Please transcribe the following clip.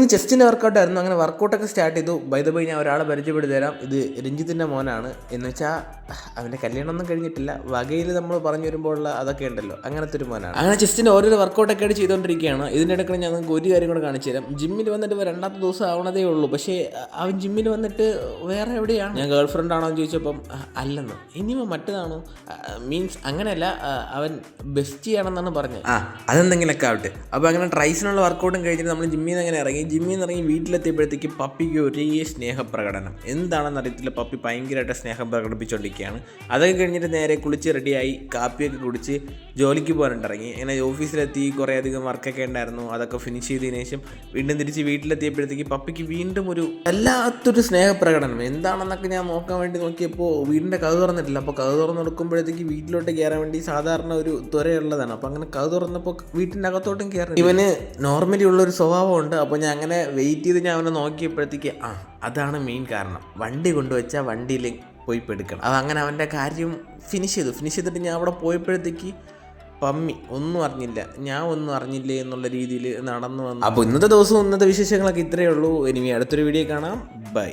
ഇന്ന് ചെസ്റ്റിൻ്റെ വർക്കൗട്ടായിരുന്നു. അങ്ങനെ വർക്കൗട്ടൊക്കെ സ്റ്റാർട്ട് ചെയ്തു. ബൈ ദ ബൈ ഞാൻ ഒരാളെ പരിചയപ്പെടുത്തി തരാം. ഇത് രഞ്ജിത്തിൻ്റെ മോനാണ്. എന്ന് വെച്ചാൽ അവൻ്റെ കല്യാണമൊന്നും കഴിഞ്ഞിട്ടില്ല. വകയിൽ നമ്മൾ പറഞ്ഞു വരുമ്പോഴുള്ള അതൊക്കെ ഉണ്ടല്ലോ, അങ്ങനത്തെ ഒരു മോനാണ്. അങ്ങനെ ചെസ്റ്റിൻ്റെ ഓരോരോ വർക്കൗട്ടൊക്കെ ആയിട്ട് ചെയ്തുകൊണ്ടിരിക്കുകയാണ്. ഇതിൻ്റെ ഇടയ്ക്ക് ഞാൻ നിങ്ങൾക്ക് ഒരു കാര്യം കൂടെ കാണിച്ചു തരാം. ജിമ്മിൽ വന്നിട്ട് രണ്ടാമത്തെ ദിവസം ആവണതേ ഉള്ളൂ. പക്ഷേ അവൻ ജിമ്മിൽ വന്നിട്ട് വേറെ എവിടെയാണ്. ഞാൻ ഗേൾ ഫ്രണ്ട് ആണോ എന്ന് ചോദിച്ചപ്പം അല്ലെന്ന്. ഇനിയും മറ്റേതാണോ മീൻസ് അങ്ങനെയല്ല, അവൻ ബെസ്റ്റ് ആണെന്നാണ് പറഞ്ഞത്. അതെന്തെങ്കിലുമൊക്കെ ആവട്ടെ. അപ്പോൾ അങ്ങനെ ട്രൈസിനുള്ള വർക്കൗട്ടും കഴിഞ്ഞിട്ട് നമ്മൾ ജിമ്മിൽ നിന്ന് അങ്ങനെ ഇറങ്ങി. ജിമ്മിൽ നിന്ന് ഇറങ്ങി വീട്ടിലെത്തിയപ്പോഴത്തേക്ക് പപ്പിക്ക് ഒരേ സ്നേഹപ്രകടനം. എന്താണെന്ന് അറിയത്തില്ല, പപ്പി ഭയങ്കരമായിട്ട് സ്നേഹം പ്രകടിപ്പിച്ചുകൊണ്ടിരിക്കുകയാണ്. അതൊക്കെ കഴിഞ്ഞിട്ട് നേരെ കുളിച്ച് റെഡിയായി കാപ്പിയൊക്കെ കുടിച്ച് ജോലിക്ക് പോകാനിറങ്ങി. അങ്ങനെ ഓഫീസിലെത്തി കുറേ അധികം വർക്കൊക്കെ ഉണ്ടായിരുന്നു. അതൊക്കെ ഫിനിഷ് ചെയ്തതിന് ശേഷം വീണ്ടും തിരിച്ച് വീട്ടിലെത്തിയപ്പോഴത്തേക്ക് പപ്പിക്ക് വീണ്ടും ഒരു വല്ലാത്തൊരു സ്നേഹപ്രകടനം. എന്താണെന്നൊക്കെ ഞാൻ നോക്കാൻ വേണ്ടി നോക്കിയപ്പോൾ വീടിൻ്റെ കഥ തുറന്നിട്ടില്ല. അപ്പോൾ കഥ തുറന്ന് കൊടുക്കുമ്പോഴത്തേക്ക് വീട്ടിലോട്ട് കയറാൻ വേണ്ടി സാധാരണ ഒരു ത്വരയുള്ളതാണ്. അപ്പോൾ അങ്ങനെ കഥ തുറന്നപ്പോൾ വീട്ടിൻ്റെ അകത്തോട്ടും കയറി. ഇവന് നോർമലി ഉള്ളൊരു സ്വഭാവമുണ്ട്. അപ്പോൾ ഞാൻ അങ്ങനെ വെയിറ്റ് ചെയ്ത് ഞാൻ അവനെ നോക്കിയപ്പോഴത്തേക്ക് അതാണ് മെയിൻ കാരണം. വണ്ടി കൊണ്ടുവച്ചാൽ വണ്ടിയിൽ പോയി പെടുക്കണം. അതങ്ങനെ അവൻ്റെ കാര്യം ഫിനിഷ് ചെയ്തിട്ട് ഞാൻ അവിടെ പോയപ്പോഴത്തേക്ക് പമ്മി ഒന്നും അറിഞ്ഞില്ല, ഞാൻ ഒന്നും അറിഞ്ഞില്ലേ എന്നുള്ള രീതിയിൽ നടന്നു വന്നു. അപ്പോൾ ഇന്നത്തെ ദിവസം ഇന്നത്തെ വിശേഷങ്ങളൊക്കെ ഇത്രയേ ഉള്ളൂ. ഇനി അടുത്തൊരു വീഡിയോ കാണാം. ബൈ.